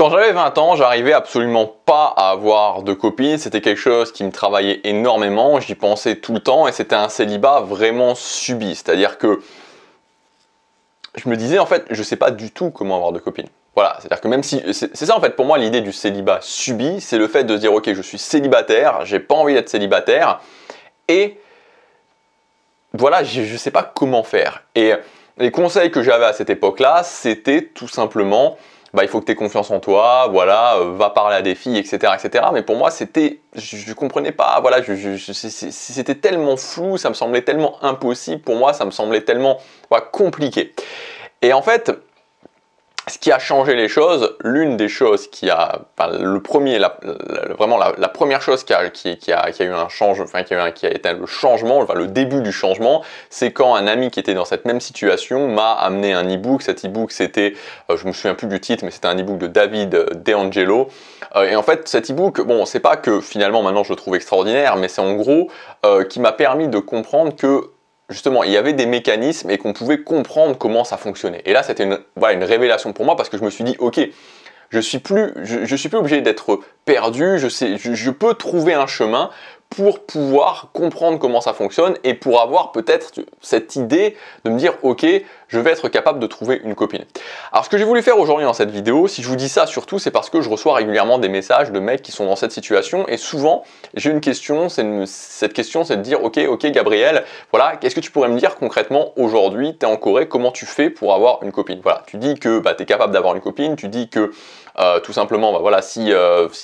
Quand j'avais 20 ans, j'arrivais absolument pas à avoir de copine, c'était quelque chose qui me travaillait énormément, j'y pensais tout le temps et c'était un célibat vraiment subi. C'est-à-dire que je me disais en fait, je sais pas du tout comment avoir de copine. Voilà, c'est-à-dire que même si, c'est ça en fait pour moi l'idée du célibat subi, c'est le fait de se dire ok je suis célibataire, j'ai pas envie d'être célibataire et voilà, je sais pas comment faire. Et les conseils que j'avais à cette époque-là, c'était tout simplement il faut que tu aies confiance en toi, voilà, va parler à des filles, etc., etc. Mais pour moi, c'était, je comprenais pas, voilà, c'était tellement flou, ça me semblait tellement impossible, pour moi, ça me semblait tellement compliqué. Et en fait, ce qui a changé les choses, l'une des choses qui a, vraiment la première chose qui a eu un changement, qui a été le changement, le début du changement, c'est quand un ami qui était dans cette même situation m'a amené un e-book. Cet e-book, c'était, je me souviens plus du titre, mais c'était un e-book de David DeAngelo. Et en fait, cet e-book, bon, c'est pas que finalement maintenant je le trouve extraordinaire, mais c'est en gros qui m'a permis de comprendre que justement, il y avait des mécanismes et qu'on pouvait comprendre comment ça fonctionnait. Et là, c'était une révélation pour moi parce que je me suis dit, ok, je suis plus obligé d'être perdu, je peux trouver un chemin pour pouvoir comprendre comment ça fonctionne et pour avoir peut-être cette idée de me dire, ok, je vais être capable de trouver une copine. Alors, ce que j'ai voulu faire aujourd'hui dans cette vidéo, si je vous dis ça surtout, c'est parce que je reçois régulièrement des messages de mecs qui sont dans cette situation et souvent, j'ai une question, cette question, c'est de dire, ok Gabriel, voilà, qu'est-ce que tu pourrais me dire concrètement aujourd'hui, tu es en Corée, comment tu fais pour avoir une copine? Voilà, tu dis que tu es capable d'avoir une copine, tu dis que tout simplement, voilà, si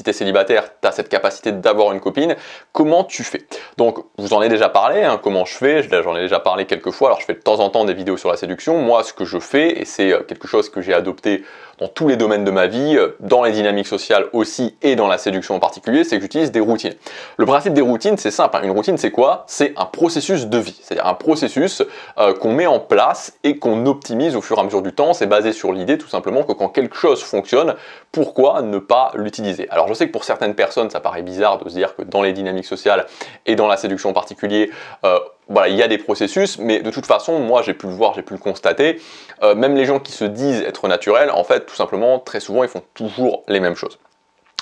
tu es célibataire, tu as cette capacité d'avoir une copine, comment tu fais? Donc, je vous en ai déjà parlé, hein, comment je fais, j'en ai déjà parlé quelques fois, alors je fais de temps en temps des vidéos sur la séduction. Moi, ce que je fais, et c'est quelque chose que j'ai adopté dans tous les domaines de ma vie, dans les dynamiques sociales aussi et dans la séduction en particulier, c'est que j'utilise des routines. Le principe des routines, c'est simple, hein. Une routine, c'est quoi? C'est un processus de vie, c'est-à-dire un processus qu'on met en place et qu'on optimise au fur et à mesure du temps. C'est basé sur l'idée tout simplement que quand quelque chose fonctionne, pourquoi ne pas l'utiliser? Alors je sais que pour certaines personnes, ça paraît bizarre de se dire que dans les dynamiques sociales et dans la séduction en particulier, voilà, il y a des processus, mais de toute façon, moi j'ai pu le voir, j'ai pu le constater, même les gens qui se disent être naturels, en fait, tout simplement, très souvent, ils font toujours les mêmes choses.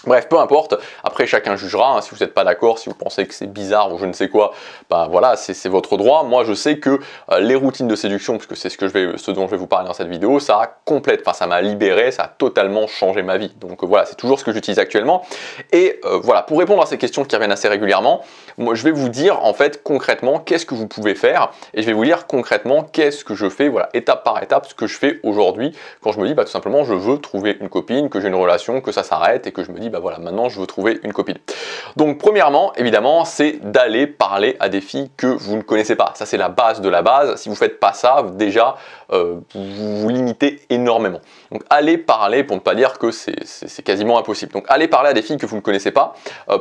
Bref, peu importe, après chacun jugera, hein, si vous n'êtes pas d'accord, si vous pensez que c'est bizarre ou je ne sais quoi, voilà, c'est votre droit. Moi je sais que les routines de séduction, puisque c'est ce dont je vais vous parler dans cette vidéo, ça m'a libéré, ça a totalement changé ma vie. Donc voilà, c'est toujours ce que j'utilise actuellement. Et voilà, pour répondre à ces questions qui reviennent assez régulièrement, moi je vais vous dire en fait concrètement qu'est-ce que vous pouvez faire et je vais vous dire concrètement qu'est-ce que je fais, voilà, étape par étape, ce que je fais aujourd'hui quand je me dis tout simplement je veux trouver une copine, que j'ai une relation, que ça s'arrête et que je me dis voilà, maintenant je veux trouver une copine. Donc premièrement, évidemment, c'est d'aller parler à des filles que vous ne connaissez pas. Ça c'est la base de la base. Si vous ne faites pas ça, déjà, vous vous limitez énormément. Donc allez parler, pour ne pas dire que c'est quasiment impossible. Donc allez parler à des filles que vous ne connaissez pas,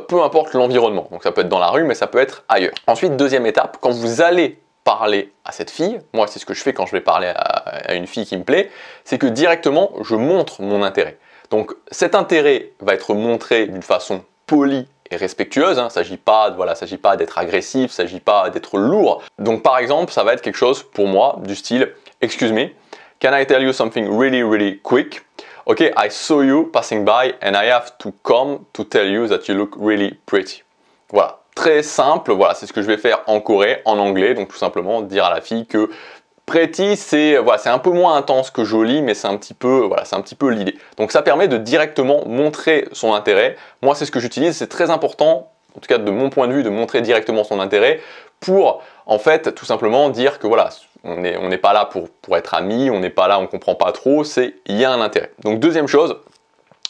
peu importe l'environnement. Donc ça peut être dans la rue, mais ça peut être ailleurs. Ensuite, deuxième étape, quand vous allez parler à cette fille, moi c'est ce que je fais quand je vais parler à une fille qui me plaît, c'est que directement je montre mon intérêt. Donc cet intérêt va être montré d'une façon polie et respectueuse, hein. Il ne s'agit pas d'être agressif, il ne s'agit pas d'être lourd. Donc par exemple, ça va être quelque chose pour moi du style « Excuse me, can I tell you something really, really quick? Okay, I saw you passing by and I have to come to tell you that you look really pretty. » Voilà, très simple, voilà, c'est ce que je vais faire en Corée, en anglais, donc tout simplement dire à la fille que pretty, c'est un peu moins intense que joli, mais c'est un petit peu l'idée. Donc ça permet de directement montrer son intérêt. Moi, c'est ce que j'utilise, c'est très important, en tout cas de mon point de vue, de montrer directement son intérêt pour, en fait, tout simplement dire que voilà, on n'est pas là pour être amis, on n'est pas là, on ne comprend pas trop, il y a un intérêt. Donc deuxième chose,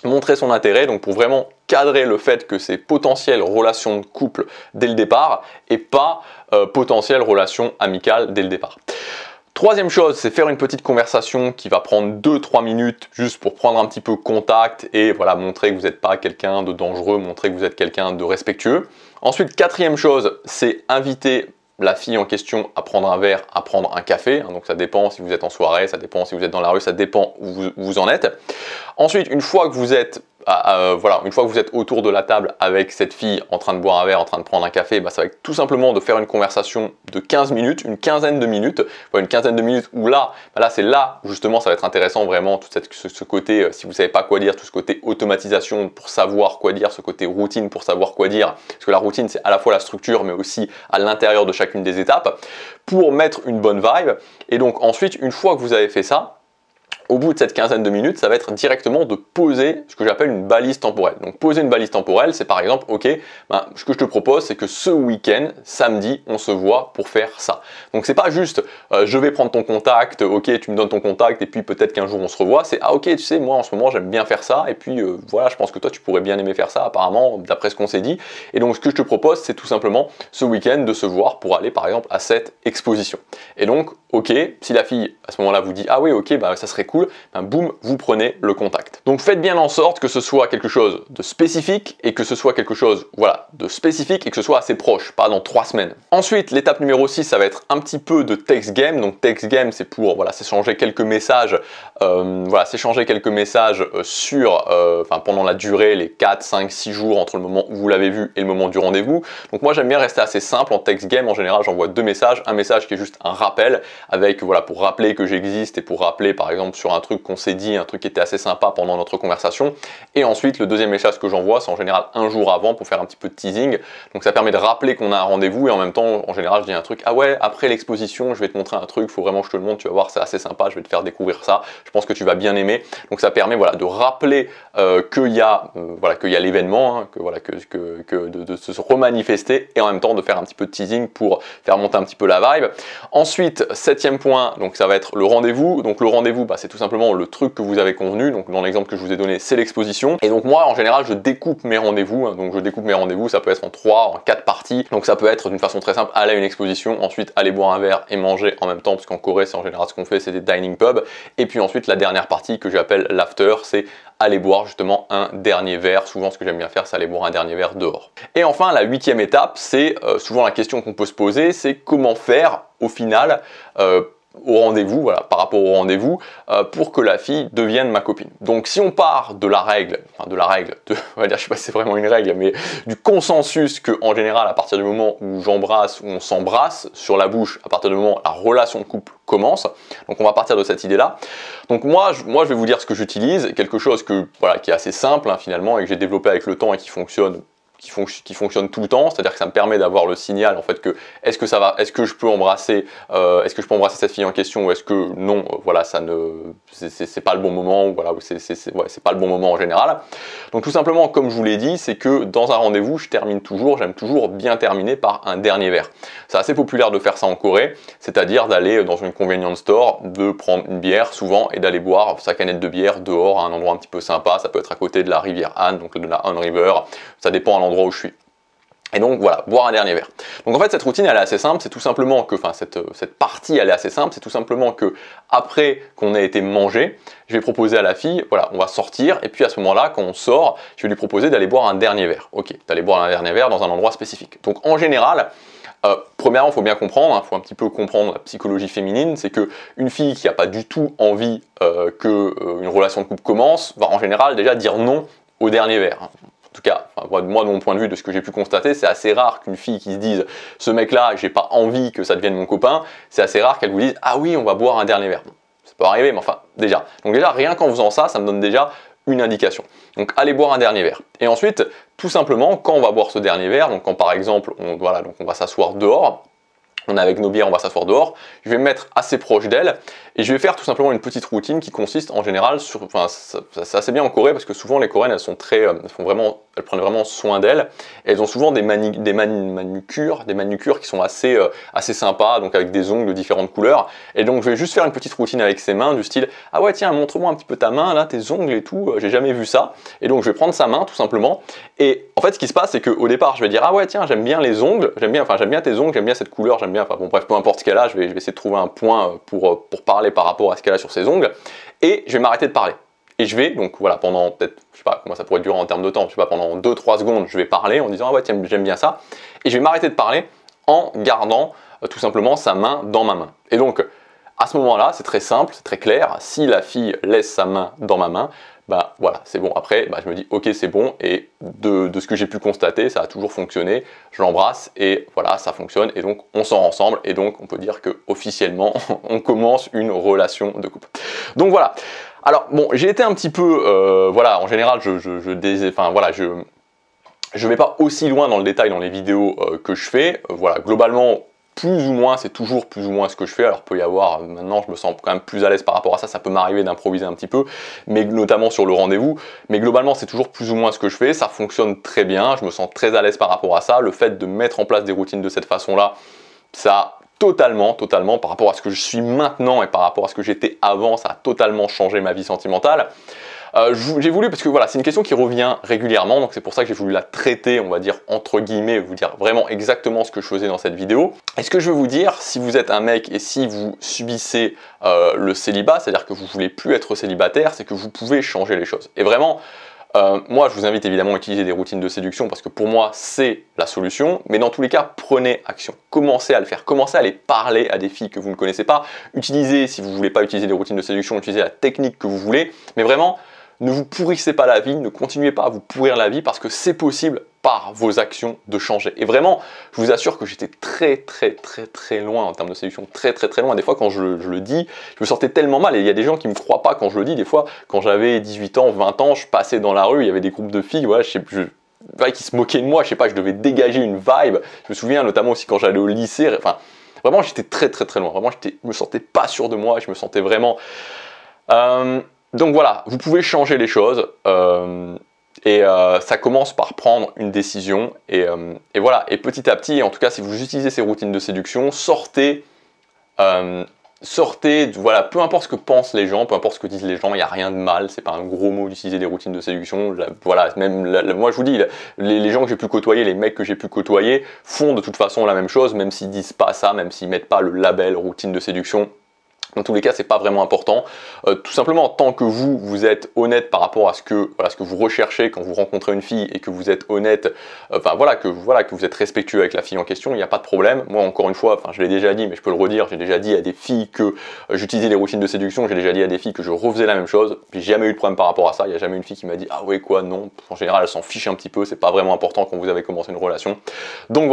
montrer son intérêt, donc pour vraiment cadrer le fait que c'est potentielle relation de couple dès le départ et pas potentielle relation amicale dès le départ. Troisième chose, c'est faire une petite conversation qui va prendre 2-3 minutes juste pour prendre un petit peu contact et voilà, montrer que vous n'êtes pas quelqu'un de dangereux, montrer que vous êtes quelqu'un de respectueux. Ensuite, quatrième chose, c'est inviter la fille en question à prendre un verre, à prendre un café. Donc ça dépend si vous êtes en soirée, ça dépend si vous êtes dans la rue, ça dépend où vous en êtes. Ensuite, une fois que vous êtes voilà, une fois que vous êtes autour de la table avec cette fille en train de boire un verre, en train de prendre un café, ça va être tout simplement de faire une conversation de 15 minutes, une quinzaine de minutes, où là, c'est là où justement ça va être intéressant vraiment, tout ce côté, si vous ne savez pas quoi dire, tout ce côté automatisation pour savoir quoi dire, ce côté routine pour savoir quoi dire, parce que la routine c'est à la fois la structure mais aussi à l'intérieur de chacune des étapes, pour mettre une bonne vibe. Et donc ensuite, une fois que vous avez fait ça, au bout de cette quinzaine de minutes, ça va être directement de poser ce que j'appelle une balise temporelle. Donc poser une balise temporelle, c'est par exemple, ok, ce que je te propose, c'est que ce week-end, samedi, on se voit pour faire ça. Donc c'est pas juste, je vais prendre ton contact, ok, tu me donnes ton contact, et puis peut-être qu'un jour on se revoit. C'est, ah ok, tu sais, moi en ce moment j'aime bien faire ça, et puis voilà, je pense que toi tu pourrais bien aimer faire ça, apparemment, d'après ce qu'on s'est dit. Et donc ce que je te propose, c'est tout simplement ce week-end de se voir pour aller par exemple à cette exposition. Et donc, ok, si la fille à ce moment-là vous dit, ah oui, ok, ça serait cool, boum, vous prenez le contact. Donc faites bien en sorte que ce soit quelque chose de spécifique et que ce soit quelque chose, voilà, de spécifique et que ce soit assez proche, pas dans 3 semaines. Ensuite, l'étape numéro 6, ça va être un petit peu de text game. Donc text game, c'est pour, voilà, s'échanger quelques messages, sur, pendant la durée, les 4, 5, 6 jours entre le moment où vous l'avez vu et le moment du rendez-vous. Donc moi, j'aime bien rester assez simple en text game. En général, j'envoie 2 messages. Un message qui est juste un rappel avec, voilà, pour rappeler que j'existe et pour rappeler, par exemple, sur un truc qu'on s'est dit, un truc qui était assez sympa pendant notre conversation. Et ensuite, le deuxième message que j'envoie, c'est en général un jour avant pour faire un petit peu de teasing. Donc ça permet de rappeler qu'on a un rendez-vous et en même temps, en général, je dis un truc, ah ouais, après l'exposition, je vais te montrer un truc, faut vraiment que je te le montre, tu vas voir, c'est assez sympa, je vais te faire découvrir ça, je pense que tu vas bien aimer. Donc ça permet, voilà, de rappeler qu'il y a l'événement, hein, de se remanifester et en même temps de faire un petit peu de teasing pour faire monter un petit peu la vibe. Ensuite, 7e point, donc ça va être le rendez-vous. Donc le rendez-vous, c'est tout simplement le truc que vous avez convenu. Donc dans l'exemple que je vous ai donné, c'est l'exposition. Et donc moi, en général, je découpe mes rendez-vous. Donc je découpe mes rendez-vous, ça peut être en 3, en 4 parties. Donc ça peut être d'une façon très simple, aller à une exposition, ensuite aller boire un verre et manger en même temps, parce qu'en Corée, c'est en général ce qu'on fait, c'est des dining pubs. Et puis ensuite, la dernière partie que j'appelle l'after, c'est aller boire justement un dernier verre. Souvent, ce que j'aime bien faire, c'est aller boire un dernier verre dehors. Et enfin, la 8e étape, c'est souvent la question qu'on peut se poser, c'est comment faire au final au rendez-vous, voilà, par rapport au rendez-vous, pour que la fille devienne ma copine. Donc si on part de la règle, on va dire, je sais pas si c'est vraiment une règle, mais du consensus que en général, à partir du moment où j'embrasse, où on s'embrasse sur la bouche, à partir du moment où la relation de couple commence, donc on va partir de cette idée-là. Donc moi, je vais vous dire ce que j'utilise, quelque chose que, voilà, qui est assez simple finalement et que j'ai développé avec le temps et qui fonctionne tout le temps, c'est-à-dire que ça me permet d'avoir le signal en fait que est-ce que je peux embrasser cette fille en question ou est-ce que non, voilà, c'est pas le bon moment, ou voilà, c'est pas le bon moment en général. Donc tout simplement, comme je vous l'ai dit, c'est que dans un rendez-vous, j'aime toujours bien terminer par un dernier verre. C'est assez populaire de faire ça en Corée, c'est-à-dire d'aller dans une convenience store, de prendre une bière souvent et d'aller boire sa canette de bière dehors à un endroit un petit peu sympa. Ça peut être à côté de la rivière Han, donc de la Han River, ça dépend à l'endroit où je suis. Et donc voilà, boire un dernier verre. Donc en fait cette routine elle est assez simple, c'est tout simplement que, cette partie elle est assez simple, c'est tout simplement que après qu'on ait été mangé, je vais proposer à la fille, voilà, on va sortir, et puis à ce moment-là, quand on sort, je vais lui proposer d'aller boire un dernier verre. Ok, d'aller boire un dernier verre dans un endroit spécifique. Donc en général, premièrement, il faut bien comprendre, il faut un petit peu comprendre la psychologie féminine, c'est que une fille qui n'a pas du tout envie qu'une relation de couple commence, va en général déjà dire non au dernier verre. En tout cas, moi de mon point de vue, de ce que j'ai pu constater, c'est assez rare qu'une fille qui se dise « ce mec-là, j'ai pas envie que ça devienne mon copain », c'est assez rare qu'elle vous dise « ah oui, on va boire un dernier verre ». Bon, ça peut arriver, mais enfin, déjà. Donc déjà, rien qu'en faisant ça, ça me donne déjà une indication. Donc allez boire un dernier verre. Et ensuite, tout simplement, quand on va boire ce dernier verre, donc quand par exemple, on va s'asseoir dehors, on est avec nos bières, on va s'asseour dehors, je vais me mettre assez proche d'elle et je vais faire tout simplement une petite routine qui consiste en général sur, c'est assez bien en Corée parce que souvent les Coréennes elles prennent vraiment soin d'elles et elles ont souvent des manucures qui sont assez sympas, donc avec des ongles de différentes couleurs. Et donc je vais juste faire une petite routine avec ses mains du style ah ouais tiens montre-moi un petit peu ta main là, tes ongles et tout, j'ai jamais vu ça. Et donc je vais prendre sa main tout simplement et en fait ce qui se passe c'est qu'au départ je vais dire ah ouais tiens j'aime bien les ongles, j'aime bien tes ongles, j'aime bien cette couleur, j'aime bien, enfin bon bref peu importe ce qu'elle a, je vais essayer de trouver un point pour parler par rapport à ce qu'elle a sur ses ongles et je vais m'arrêter de parler. Et je vais, donc voilà, pendant peut-être, je sais pas comment ça pourrait durer en termes de temps, je sais pas, pendant 2-3 secondes, je vais parler en disant ah ouais tiens j'aime bien ça, et je vais m'arrêter de parler en gardant tout simplement sa main dans ma main. Et donc à ce moment-là, c'est très simple, c'est très clair, si la fille laisse sa main dans ma main, bah voilà, c'est bon. Après, bah, je me dis ok, c'est bon, et de ce que j'ai pu constater, ça a toujours fonctionné. Je l'embrasse et voilà, ça fonctionne, et donc on sort ensemble, et donc on peut dire que officiellement on commence une relation de couple. Donc voilà. Alors bon, j'ai été un petit peu, voilà, en général, je vais pas aussi loin dans le détail dans les vidéos que je fais. Voilà, globalement, plus ou moins, c'est toujours plus ou moins ce que je fais. Alors, peut y avoir, maintenant, je me sens quand même plus à l'aise par rapport à ça. Ça peut m'arriver d'improviser un petit peu, mais notamment sur le rendez-vous. Mais globalement, c'est toujours plus ou moins ce que je fais. Ça fonctionne très bien. Je me sens très à l'aise par rapport à ça. Le fait de mettre en place des routines de cette façon-là, ça totalement, par rapport à ce que je suis maintenant et par rapport à ce que j'étais avant, ça a totalement changé ma vie sentimentale. J'ai voulu, parce que voilà, c'est une question qui revient régulièrement, donc c'est pour ça que j'ai voulu la traiter, on va dire entre guillemets, vous dire vraiment exactement ce que je faisais dans cette vidéo. Et ce que je veux vous dire, si vous êtes un mec et si vous subissez le célibat, c'est-à-dire que vous voulez plus être célibataire, c'est que vous pouvez changer les choses. Et vraiment, moi, je vous invite évidemment à utiliser des routines de séduction parce que pour moi, c'est la solution. Mais dans tous les cas, prenez action. Commencez à le faire. Commencez à aller parler à des filles que vous ne connaissez pas. Utilisez, si vous ne voulez pas utiliser des routines de séduction, utilisez la technique que vous voulez. Mais vraiment, ne vous pourrissez pas la vie, ne continuez pas à vous pourrir la vie parce que c'est possible par vos actions de changer. Et vraiment, je vous assure que j'étais très loin en termes de séduction, très loin. Des fois, quand je le dis, je me sentais tellement mal. Et il y a des gens qui me croient pas quand je le dis. Des fois, quand j'avais 18 ans, 20 ans, je passais dans la rue, il y avait des groupes de filles, voilà, qui se moquaient de moi. Je sais pas, je devais dégager une vibe. Je me souviens notamment aussi quand j'allais au lycée. Enfin, vraiment, j'étais très loin. Vraiment, je me sentais pas sûr de moi. Je me sentais vraiment. Donc voilà, vous pouvez changer les choses ça commence par prendre une décision et voilà. Et petit à petit, en tout cas, si vous utilisez ces routines de séduction, sortez, voilà, peu importe ce que pensent les gens, peu importe ce que disent les gens, il n'y a rien de mal, c'est pas un gros mot d'utiliser des routines de séduction. Voilà, moi je vous dis, les gens que j'ai pu côtoyer, les mecs que j'ai pu côtoyer font de toute façon la même chose, même s'ils disent pas ça, même s'ils mettent pas le label routine de séduction. Dans tous les cas, c'est pas vraiment important. Tout simplement, tant que vous êtes honnête par rapport à ce que vous recherchez quand vous rencontrez une fille et que vous êtes honnête, que vous êtes respectueux avec la fille en question, il n'y a pas de problème. Moi, encore une fois, je l'ai déjà dit, mais je peux le redire, j'ai déjà dit à des filles que j'utilisais les routines de séduction, j'ai déjà dit à des filles que je refaisais la même chose. J'ai jamais eu de problème par rapport à ça. Il n'y a jamais une fille qui m'a dit ah ouais quoi, non. En général, elle s'en fiche un petit peu. C'est pas vraiment important quand vous avez commencé une relation. Donc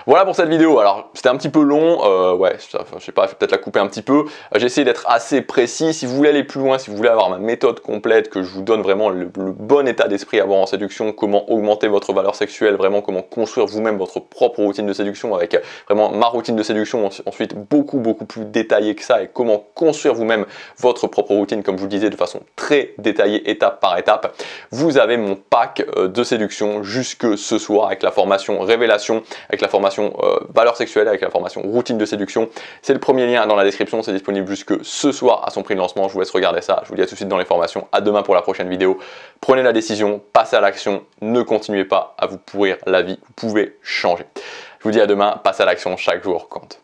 voilà pour cette vidéo. Alors c'était un petit peu long, ouais, je sais pas, je vais peut-être la couper un petit peu. J'ai essayé d'être assez précis. Si vous voulez aller plus loin, si vous voulez avoir ma méthode complète, que je vous donne vraiment le bon état d'esprit à avoir en séduction, comment augmenter votre valeur sexuelle, vraiment comment construire vous-même votre propre routine de séduction avec vraiment ma routine de séduction, ensuite beaucoup plus détaillée que ça, et comment construire vous-même votre propre routine, comme je vous le disais, de façon très détaillée, étape par étape, vous avez mon pack de séduction jusque ce soir avec la formation révélation, avec la formation valeur sexuelle, avec la formation routine de séduction. C'est le premier lien dans la description, c'est disponible jusque ce soir à son prix de lancement. Je vous laisse regarder ça. Je vous dis à tout de suite dans les formations. À demain pour la prochaine vidéo. Prenez la décision, passez à l'action. Ne continuez pas à vous pourrir la vie. Vous pouvez changer. Je vous dis à demain. Passez à l'action. Chaque jour compte.